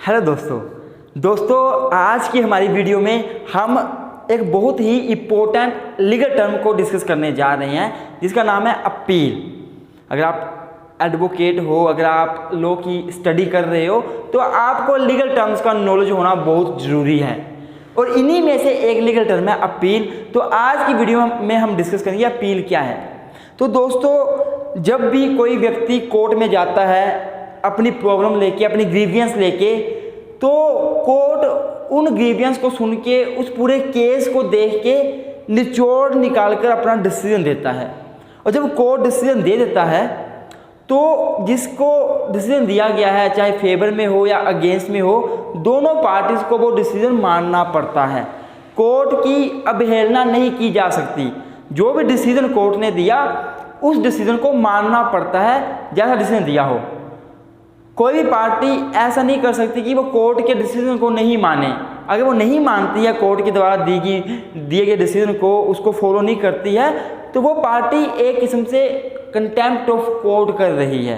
Hello दोस्तों आज की हमारी वीडियो में हम एक बहुत ही इम्पोर्टेंट लीगल टर्म को डिस्कस करने जा रहे हैं जिसका नाम है अपील। अगर आप एडवोकेट हो, अगर आप लॉ की स्टडी कर रहे हो तो आपको लीगल टर्म्स का नॉलेज होना बहुत ज़रूरी है और इन्हीं में से एक लीगल टर्म है अपील। तो आज की वीडियो में हम डिस्कस करेंगे अपील क्या है। तो दोस्तों, जब भी कोई व्यक्ति कोर्ट में जाता है अपनी प्रॉब्लम लेके, अपनी ग्रीवियंस लेके, तो कोर्ट उन ग्रीवियंस को सुन के, उस पूरे केस को देख के निचोड़ निकाल कर अपना डिसीजन देता है। और जब कोर्ट डिसीजन दे देता है तो जिसको डिसीजन दिया गया है, चाहे फेवर में हो या अगेंस्ट में हो, दोनों पार्टीज को वो डिसीजन मानना पड़ता है। कोर्ट की अवहेलना नहीं की जा सकती। जो भी डिसीजन कोर्ट ने दिया उस डिसीजन को मानना पड़ता है जैसा डिसीजन दिया हो। कोई भी पार्टी ऐसा नहीं कर सकती कि वो कोर्ट के डिसीजन को नहीं माने। अगर वो नहीं मानती है कोर्ट के द्वारा दिए गए डिसीजन को, उसको फॉलो नहीं करती है, तो वो पार्टी एक किस्म से कंटेम्प्ट ऑफ कोर्ट कर रही है,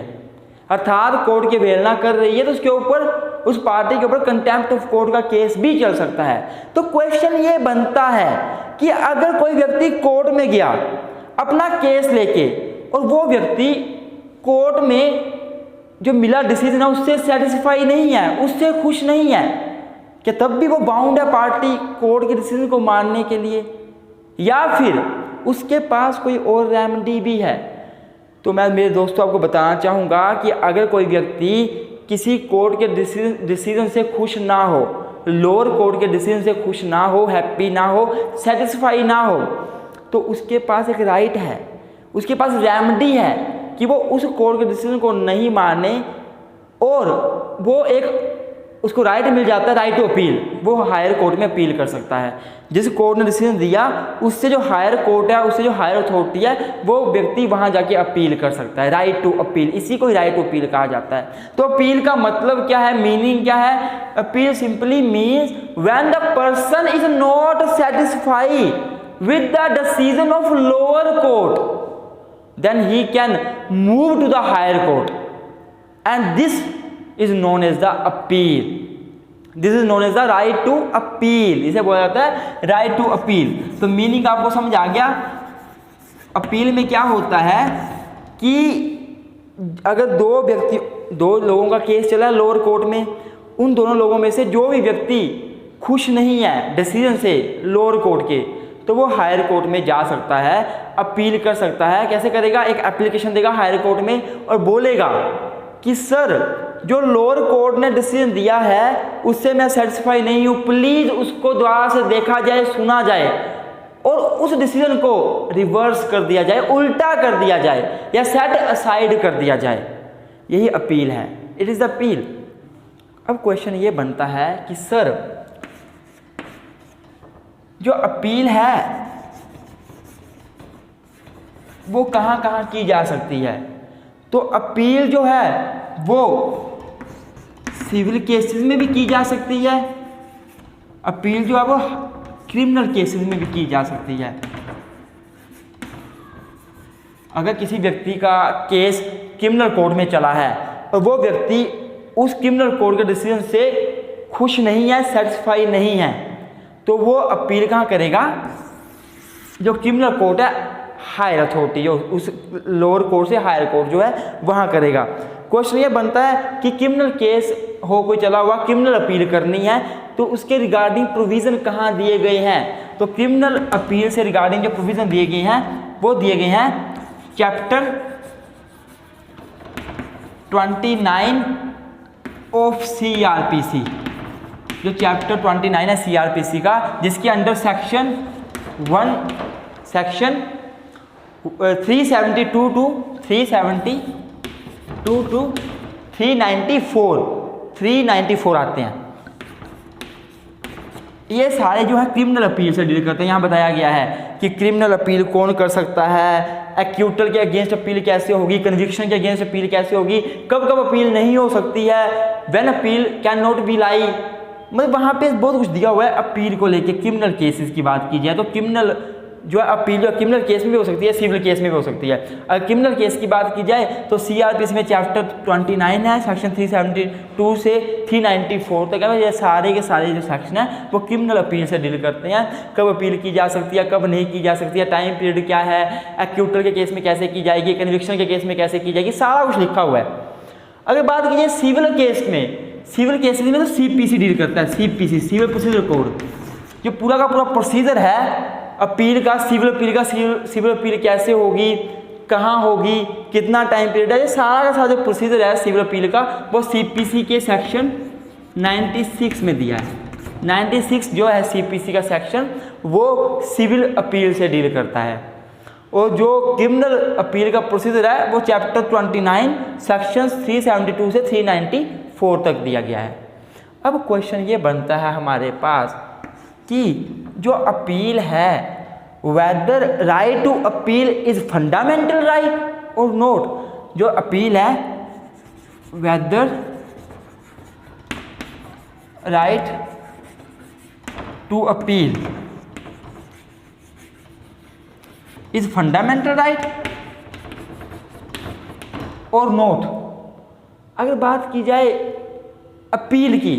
अर्थात कोर्ट की अवहेलना कर रही है। तो उसके ऊपर, उस पार्टी के ऊपर कंटेम्प्ट ऑफ कोर्ट का केस भी चल सकता है। तो क्वेश्चन ये बनता है कि अगर कोई व्यक्ति कोर्ट में गया अपना केस लेके और वो व्यक्ति कोर्ट में जो मिला डिसीजन है उससे सेटिस्फाई नहीं है, उससे खुश नहीं है, क्या तब भी वो बाउंड है पार्टी कोर्ट के डिसीजन को मानने के लिए, या फिर उसके पास कोई और रेमेडी भी है? तो मैं मेरे दोस्तों आपको बताना चाहूँगा कि अगर कोई व्यक्ति किसी कोर्ट के डिसीजन से खुश ना हो, लोअर कोर्ट के डिसीजन से खुश ना हो, हैप्पी ना हो, सेटिस्फाई ना हो, तो उसके पास एक राइट है, उसके पास रेमेडी है कि वो उस कोर्ट के डिसीजन को नहीं माने और वो उसको राइट मिल जाता है, राइट टू अपील। वो हायर कोर्ट में अपील कर सकता है। जिस कोर्ट ने डिसीजन दिया उससे जो हायर कोर्ट है, उससे जो हायर अथॉरिटी है, वो व्यक्ति वहाँ जाके अपील कर सकता है, राइट टू अपील। इसी को ही राइट टू अपील कहा जाता है। तो अपील का मतलब क्या है, मीनिंग क्या है? Appeal simply means when the person is not satisfied with the decision of lower court, then he can move to the higher court, and this is known as the appeal. This is known as the right to appeal. इसे बोला जाता है right to appeal. तो meaning आपको समझ आ गया? Appeal में क्या होता है कि अगर दो लोगों का केस चला है लोअर कोर्ट में, उन दोनों लोगों में से जो भी व्यक्ति खुश नहीं है डिसीजन से लोअर कोर्ट के, तो वो हायर कोर्ट में जा सकता है, अपील कर सकता है। कैसे करेगा? एक एप्लीकेशन देगा हायर कोर्ट में और बोलेगा कि सर, जो लोअर कोर्ट ने डिसीजन दिया है उससे मैं सेटिस्फाई नहीं हूँ, प्लीज़ उसको दोबारा से देखा जाए, सुना जाए और उस डिसीजन को रिवर्स कर दिया जाए, उल्टा कर दिया जाए या सेट असाइड कर दिया जाए। यही अपील है, इट इज़ द अपील। अब क्वेश्चन ये बनता है कि सर, जो अपील है वो कहाँ कहाँ की जा सकती है? तो अपील जो है वो सिविल केसेस में भी की जा सकती है, अपील जो है वो क्रिमिनल केसेस में भी की जा सकती है। अगर किसी व्यक्ति का केस क्रिमिनल कोर्ट में चला है और वो व्यक्ति उस क्रिमिनल कोर्ट के डिसीजन से खुश नहीं है, सेटिस्फाई नहीं है, तो वो अपील कहाँ करेगा? जो क्रिमिनल कोर्ट है, हायर अथॉरिटी, जो उस लोअर कोर्ट से हायर कोर्ट जो है वहाँ करेगा। क्वेश्चन ये बनता है कि क्रिमिनल केस हो कोई चला हुआ, क्रिमिनल अपील करनी है, तो उसके रिगार्डिंग प्रोविज़न कहाँ दिए गए हैं? तो क्रिमिनल अपील से रिगार्डिंग जो प्रोविज़न दिए गए हैं वो दिए गए हैं चैप्टर 29 ऑफ CRPC। जो चैप्टर 29 है CRPC का, जिसके अंडर सेक्शन 372 टू 394 आते हैं। ये सारे जो है क्रिमिनल अपील से डील करते हैं। यहाँ बताया गया है कि क्रिमिनल अपील कौन कर सकता है, एक्यूटर के अगेंस्ट अपील कैसे होगी, कन्विक्शन के अगेंस्ट अपील कैसे होगी, कब कब अपील नहीं हो सकती है, when appeal can not be lie. मतलब वहाँ पे बहुत कुछ दिया हुआ है अपील को लेके। क्रिमिनल केसेस की बात की जाए तो क्रिमिनल जो अपील जो क्रिमिनल केस में भी हो सकती है, सिविल केस में भी हो सकती है। अगर क्रिमिनल केस की बात की जाए तो सीआरपीसी में चैप्टर 29 है, सेक्शन 372 से 394 तक है। ये सारे के सारे जो सेक्शन है वो क्रिमिनल अपील से डील करते हैं, कब अपील की जा सकती है, कब नहीं की जा सकती है, टाइम पीरियड क्या है, एक्यूटर के केस में कैसे की जाएगी, कन्विक्शन के केस में कैसे की जाएगी, सारा कुछ लिखा हुआ है। अगर बात की जाए सिविल केस में तो सीपीसी डील करता है, सीपीसी सिविल प्रोसीजर कोड, जो पूरा का पूरा प्रोसीजर है अपील का, सिविल अपील कैसे होगी, कहाँ होगी, कितना टाइम पीरियड है, ये सारा का सारा जो प्रोसीजर है सिविल अपील का वो सीपीसी के सेक्शन 96 में दिया है। 96 जो है सीपीसी का सेक्शन वो सिविल अपील से डील करता है, और जो क्रिमिनल अपील का प्रोसीजर है वो चैप्टर 29 सेक्शन 372 से 394 तक दिया गया है। अब क्वेश्चन ये बनता है हमारे पास कि जो अपील है whether right to appeal is fundamental right और नोट। जो अपील है whether right to appeal is fundamental right और नोट। अगर बात की जाए अपील की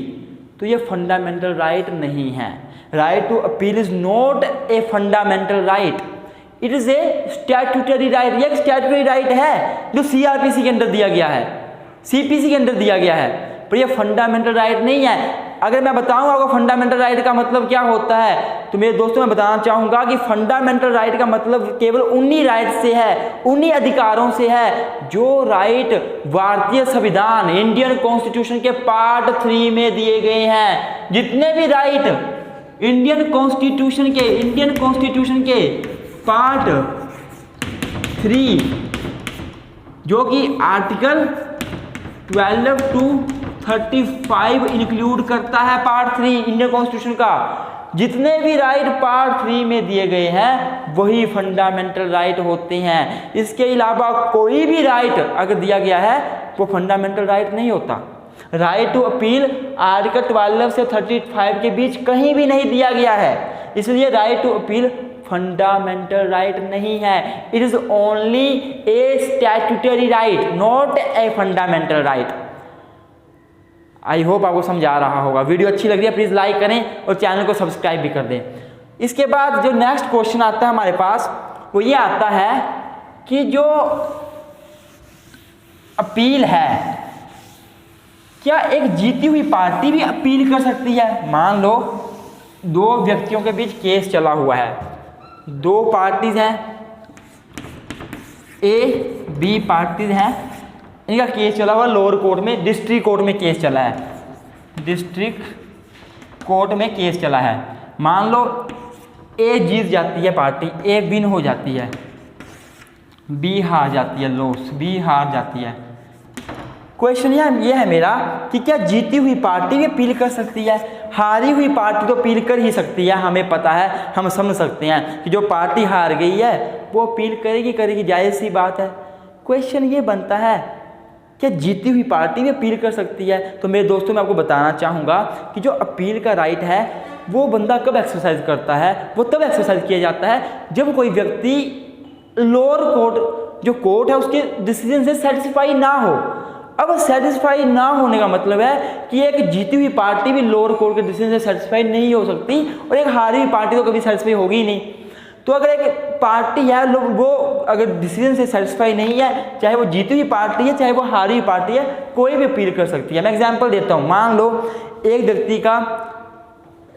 तो ये फंडामेंटल राइट नहीं है। Right to appeal is not a fundamental right, it is a statutory right. ये एक स्टैट्यूटरी राइट है जो सीआरपीसी के अंदर दिया गया है, सीपीसी के अंदर दिया गया है, पर ये फंडामेंटल राइट नहीं है। अगर मैं बताऊं आपको फंडामेंटल राइट का मतलब क्या होता है तो मेरे दोस्तों मैं बताना चाहूंगा कि फंडामेंटल राइट का मतलब केवल उन्हीं राइट से है, उन्हीं अधिकारों से है जो राइट भारतीय संविधान इंडियन कॉन्स्टिट्यूशन के पार्ट 3 में दिए गए हैं। जितने भी राइट इंडियन कॉन्स्टिट्यूशन के पार्ट 3 जो कि आर्टिकल 12 to 35 इंक्लूड करता है, पार्ट 3 इंडियन कॉन्स्टिट्यूशन का, जितने भी राइट पार्ट 3 में दिए गए हैं वही फंडामेंटल राइट होते हैं। इसके अलावा कोई भी राइट अगर दिया गया है वो फंडामेंटल राइट नहीं होता। राइट टू अपील आर्टिकल 12 से 35 के बीच कहीं भी नहीं दिया गया है, इसलिए right to appeal fundamental right नहीं है। It is only a statutory right, not a fundamental right. I hope आपको समझ आ रहा होगा। वीडियो अच्छी लग रही है प्लीज़ लाइक करें और चैनल को सब्सक्राइब भी कर दें। इसके बाद जो नेक्स्ट क्वेश्चन आता है हमारे पास वो ये आता है कि जो अपील है क्या एक जीती हुई पार्टी भी अपील कर सकती है। मान लो दो व्यक्तियों के बीच केस चला हुआ है, दो पार्टीज हैं, ए बी पार्टीज हैं, इनका केस चला हुआ लोअर कोर्ट में, डिस्ट्रिक्ट कोर्ट में केस चला है, डिस्ट्रिक्ट कोर्ट में केस चला है। मान लो ए जीत जाती है पार्टी, ए विन हो जाती है, बी हार जाती है, लॉस बी हार जाती है। क्वेश्चन ये है मेरा कि क्या जीती हुई पार्टी भी अपील कर सकती है। हारी हुई पार्टी तो अपील कर ही सकती है, हमें पता है, हम समझ सकते हैं कि जो पार्टी हार गई है वो अपील करेगी, जायज़ सी बात है। क्वेश्चन ये बनता है क्या जीती हुई पार्टी भी अपील कर सकती है। तो मेरे दोस्तों मैं आपको बताना चाहूँगा कि जो अपील का राइट है वो बंदा कब एक्सरसाइज करता है, वो तब एक्सरसाइज किया जाता है जब कोई व्यक्ति लोअर कोर्ट जो कोर्ट है उसके डिसीजन से सेटिस्फाई ना हो। अब सेटिस्फाई ना होने का मतलब है कि एक जीती हुई पार्टी भी लोअर कोर्ट के डिसीजन से सेटिस्फाई नहीं हो सकती और एक हारी हुई पार्टी तो कभी सेटिस्फाई होगी ही नहीं। तो अगर एक पार्टी है वो अगर डिसीजन से सेटिस्फाई नहीं है, चाहे वो जीती हुई पार्टी है चाहे वो हारी हुई पार्टी है, कोई भी अपील कर सकती है। मैं एग्जांपल देता हूँ। मान लो एक व्यक्ति का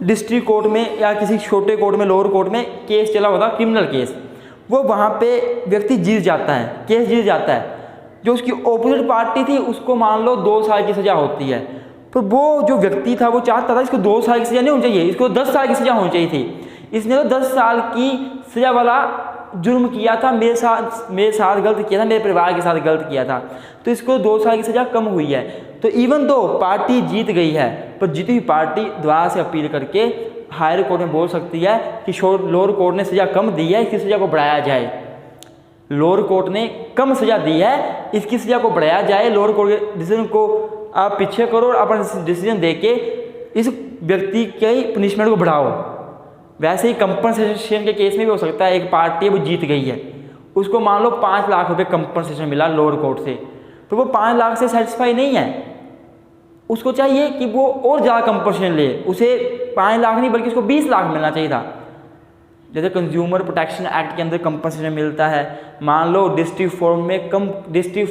डिस्ट्रिक्ट कोर्ट में या किसी छोटे कोर्ट में लोअर कोर्ट में केस चला होता, क्रिमिनल केस, वो वहाँ पे व्यक्ति जीत जाता है, केस जीत जाता है। जो उसकी ओपोजिट पार्टी थी उसको मान लो 2 साल की सज़ा होती है, तो वो जो व्यक्ति था वो चाहता था इसको 2 साल की सज़ा नहीं होनी चाहिए, इसको 10 साल की सज़ा होनी चाहिए थी। इसने तो 10 साल की सज़ा वाला जुर्म किया था, मेरे साथ गलत किया था, मेरे परिवार के साथ गलत किया था, तो इसको 2 साल की सज़ा कम हुई है। तो इवन दो पार्टी जीत गई है पर जीती हुई पार्टी दोबारा से अपील करके हायर कोर्ट में बोल सकती है कि लोअर कोर्ट ने सज़ा कम दी है, इसकी सज़ा को बढ़ाया जाए। लोअर कोर्ट ने कम सज़ा दी है, इसकी सज़ा को बढ़ाया जाए। लोअर कोर्ट के डिसीजन को आप पीछे करो और अपना डिसीजन दे के इस व्यक्ति के पनिशमेंट को बढ़ाओ। वैसे ही कंपनसेशन के केस में भी हो सकता है, एक पार्टी है वो जीत गई है, उसको मान लो 5 लाख रुपए कंपनसेशन मिला लोअर कोर्ट से, तो वो 5 लाख से सेटिस्फाई नहीं है, उसको चाहिए कि वो और ज़्यादा कंपनसेशन ले, उसे 5 लाख नहीं बल्कि उसको 20 लाख मिलना चाहिए था। जैसे कंज्यूमर प्रोटेक्शन एक्ट के अंदर कंपनसेशन मिलता है, मान लो डिस्ट्रिक्ट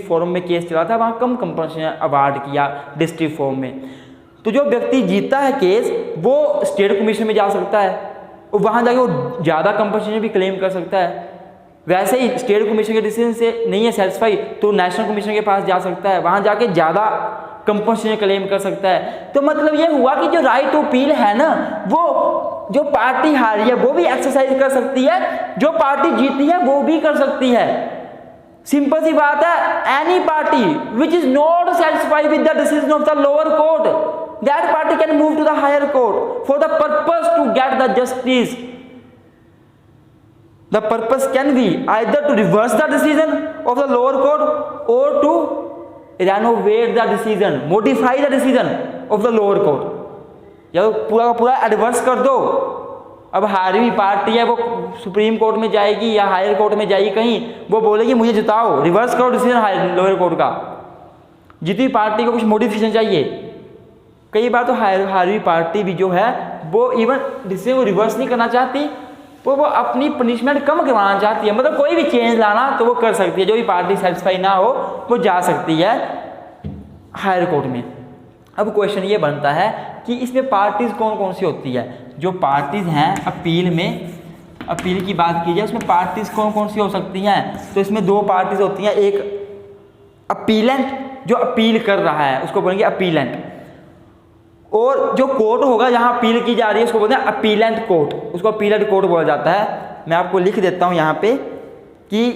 फोरम में केस चला था, वहाँ कम कंपनसेशन अवार्ड किया डिस्ट्रिक्ट फोरम में, तो जो व्यक्ति जीतता है केस वो स्टेट कमीशन में जा सकता है और वहाँ जाके वो ज़्यादा कंपनसेशन भी क्लेम कर सकता है। वैसे ही स्टेट कमीशन के डिसीजन से नहीं है सेटिस्फाई तो नेशनल कमीशन के पास जा सकता है, वहाँ जाके ज़्यादा कंपनसेशन क्लेम कर सकता है। तो मतलब ये हुआ कि जो राइट टू अपील है ना, वो जो पार्टी हारी है वो भी एक्सरसाइज कर सकती है, जो पार्टी जीती है वो भी कर सकती है। सिंपल सी बात है, any party which is not satisfied with the decision of the lower court, that party can move to the higher court for the purpose to get the justice. The purpose can be either to reverse the decision of the lower court or to renovate the decision, modify the decision of the lower court। या तो पूरा का पूरा adverse कर दो। अब हारी हुई पार्टी है वो सुप्रीम कोर्ट में जाएगी या हायर कोर्ट में जाएगी, कहीं वो बोलेगी मुझे जिताओ, रिवर्स करो डिसीजन हायर लोअर कोर्ट का। जीती पार्टी को कुछ मॉडिफिकेशन चाहिए, कई बार तो हारी हुई पार्टी भी जो है वो इवन डिसीजन को रिवर्स नहीं करना चाहती, वो अपनी पनिशमेंट कम करवाना चाहती है, मतलब कोई भी चेंज लाना तो वो कर सकती है। जो भी पार्टी सेटिस्फाई ना हो वो जा सकती है हायर कोर्ट में। अब क्वेश्चन ये बनता है कि इसमें पार्टीज कौन कौन सी होती है। जो पार्टीज हैं अपील में, अपील की बात की जाए उसमें पार्टीज कौन कौन सी हो सकती हैं, तो इसमें 2 पार्टीज होती हैं। एक अपीलेंट, जो अपील कर रहा है उसको बोलेंगे अपीलेंट, और जो कोर्ट होगा जहां अपील की जा रही है उसको बोलते हैं अपीलेंट कोर्ट, उसको अपीलेंट कोर्ट बोला जाता है। मैं आपको लिख देता हूं यहां पे कि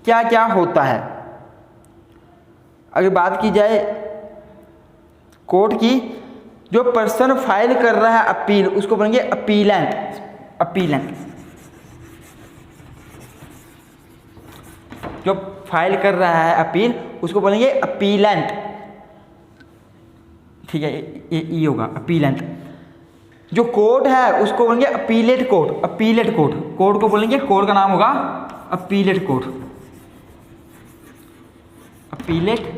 क्या क्या होता है। अगर बात की जाए कोर्ट की, जो पर्सन फाइल कर रहा है अपील उसको बोलेंगे अपीलेंट, अपीलेंट। जो फाइल कर रहा है अपील उसको बोलेंगे अपीलेंट, ठीक है, ये होगा अपीलेंट। जो कोर्ट है उसको बोलेंगे appellate court, appellate court, court को बोलेंगे, कोर्ट का नाम होगा appellate court, appellate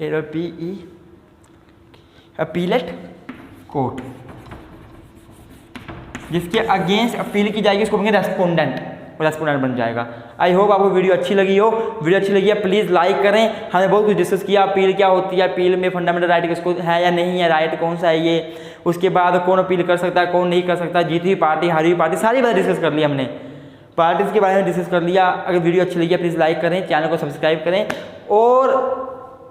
APE, appellate court. जिसके अगेंस्ट अपील की जाएगी उसको बोलेंगे रेस्पोंडेंट, रेस्पोंडेंट बन जाएगा। आई होप आपको वीडियो अच्छी लगी हो। वीडियो अच्छी लगी है प्लीज़ लाइक करें। हमने बहुत कुछ डिस्कस किया, अपील क्या होती है, अपील में फंडामेंटल राइट किसको है या नहीं है, राइट कौन सा है ये, उसके बाद कौन अपील कर सकता है कौन नहीं कर सकता, जीती हुई पार्टी हारी हुई पार्टी, सारी बातें डिस्कस कर ली हमने, पार्टीज के बारे में डिस्कस कर लिया। अगर वीडियो अच्छी लगी है प्लीज़ लाइक करें, चैनल को सब्सक्राइब करें और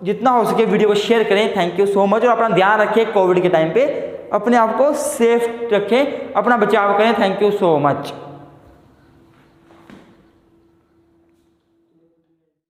जितना हो सके वीडियो को शेयर करें। Thank you so much. और अपना ध्यान रखें, कोविड के टाइम पे अपने आप को सेफ रखें, अपना बचाव करें। Thank you so much.